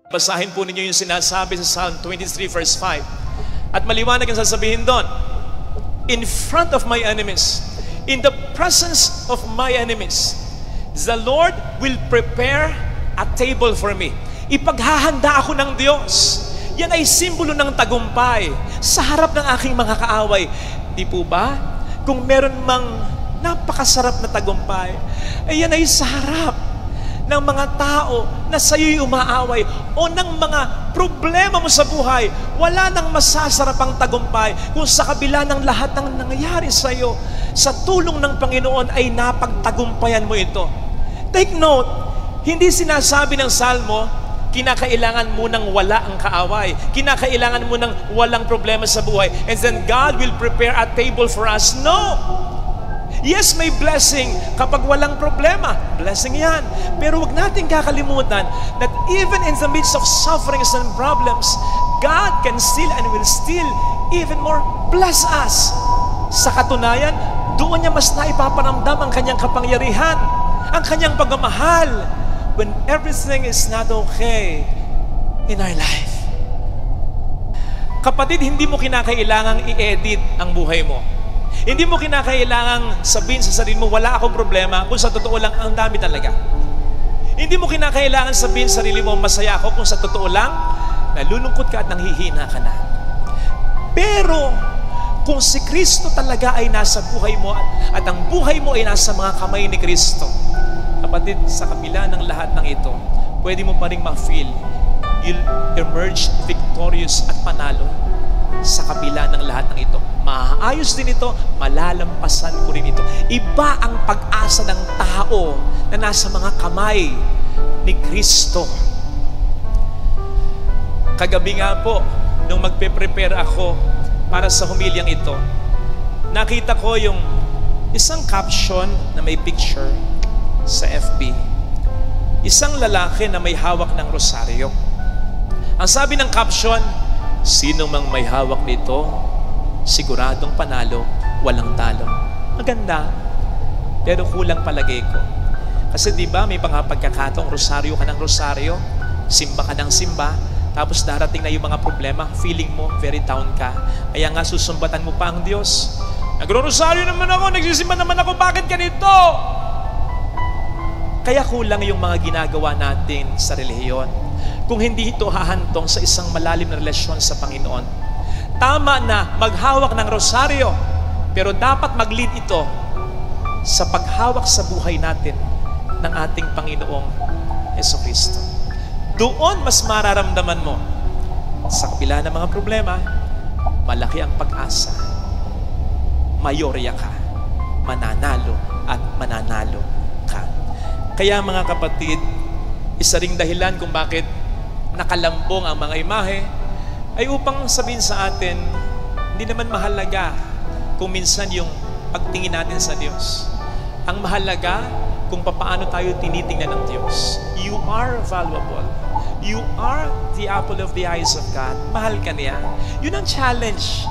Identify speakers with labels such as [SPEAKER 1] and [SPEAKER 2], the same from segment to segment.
[SPEAKER 1] Basahin po ninyo yung sinasabi sa Psalm 23 verse 5. At maliwanag ang sasabihin doon. In front of my enemies, in the presence of my enemies, the Lord will prepare a table for me. Ipaghahanda ako ng Diyos. Yan ay simbolo ng tagumpay sa harap ng aking mga kaaway. Di po ba? Kung meron mang napakasarap na tagumpay, ay yan ay sa harap ng mga tao na sa'yo'y umaaway o ng mga problema mo sa buhay. Wala nang masasarap ang tagumpay kung sa kabila ng lahat ng nangyayari sa'yo, sa tulong ng Panginoon ay napagtagumpayan mo ito. Take note, hindi sinasabi ng Salmo, kinakailangan mo nang wala ang kaaway. Kinakailangan mo nang walang problema sa buhay. And then God will prepare a table for us. No! Yes, may blessing kapag walang problema. Blessing yan. Pero huwag natin kakalimutan that even in the midst of sufferings and problems, God can still and will still even more bless us. Sa katunayan, doon niya mas naipaparamdam ang kanyang kapangyarihan, ang kanyang pagmamahal when everything is not okay in our life. Kapatid, hindi mo kinakailangang i-edit ang buhay mo. Hindi mo kinakailangang sabihin sa sarili mo, wala akong problema, kung sa totoo lang, ang dami talaga. Hindi mo kinakailangan sabihin sa sarili mo, masaya ako, kung sa totoo lang, nalulungkot ka at nanghihina ka na. Pero, kung si Kristo talaga ay nasa buhay mo at ang buhay mo ay nasa mga kamay ni Kristo, kapatid, sa kabila ng lahat ng ito, pwede mo pa rin ma-feel, you'll emerge victorious at panalo sa kabila ng lahat ng ito. Maayos din ito, malalampasan ko rin ito. Iba ang pag-asa ng tao na nasa mga kamay ni Kristo. Kagabi nga po, nung magpe-prepare ako para sa humilyang ito, nakita ko yung isang caption na may picture sa FB. Isang lalaki na may hawak ng rosaryo. Ang sabi ng caption, sino mang may hawak nito, siguradong panalo, walang talo. Maganda, pero kulang palagay ko. Kasi di ba may mga pagkakataong rosaryo ka ng rosaryo, simba ka ng simba, tapos darating na yung mga problema, feeling mo very down ka. Kaya nga susumbatan mo pa ang Diyos. Nagro-rosaryo naman ako, nagsisimba naman ako, bakit ganito? Kaya kulang yung mga ginagawa natin sa relihiyon. Kung hindi ito hahantong sa isang malalim na relasyon sa Panginoon. Tama na maghawak ng rosaryo, pero dapat mag-lead ito sa paghawak sa buhay natin ng ating Panginoong Jesucristo. Doon mas mararamdaman mo, sa kabila ng mga problema, malaki ang pag-asa. Mayorya ka, mananalo at mananalo ka. Kaya mga kapatid, isa ring dahilan kung bakit nakalambong ang mga imahe ay upang sabihin sa atin, hindi naman mahalaga kung minsan yung pagtingin natin sa Diyos. Ang mahalaga kung paano tayo tinitingnan ng Diyos. You are valuable. You are the apple of the eyes of God. Mahal ka niya. Yun ang challenge.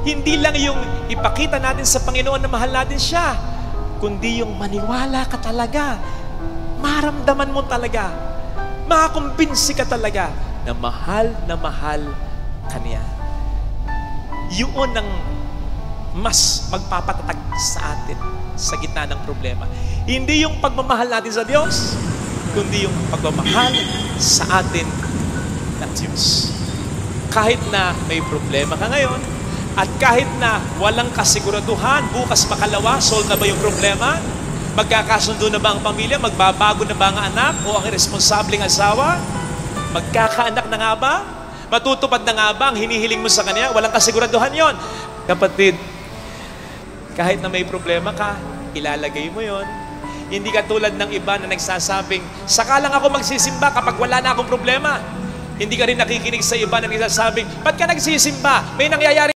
[SPEAKER 1] Hindi lang yung ipakita natin sa Panginoon na mahal natin siya, kundi yung maniwala ka talaga. Maramdaman mo talaga, makakumbinsi ka talaga na mahal ka niya. Yun ang mas magpapatatag sa atin sa gitna ng problema. Hindi yung pagmamahal natin sa Diyos, kundi yung pagmamahal sa atin ng Diyos. Kahit na may problema ka ngayon, at kahit na walang kasiguraduhan, bukas makalawa, solve na ba yung problema? Magkakasundo na ba ang pamilya? Magbabago na ba ang anak o ang irresponsableng asawa? Magkakaanak na nga ba? Matutupad na nga ba ang hinihiling mo sa kanya? Walang kasiguraduhan yon. Kapatid, kahit na may problema ka, ilalagay mo yon. Hindi ka tulad ng iba na nagsasabing, saka lang ako magsisimba kapag wala na akong problema. Hindi ka rin nakikinig sa iba na nagsasabing, ba't ka nagsisimba? May nangyayari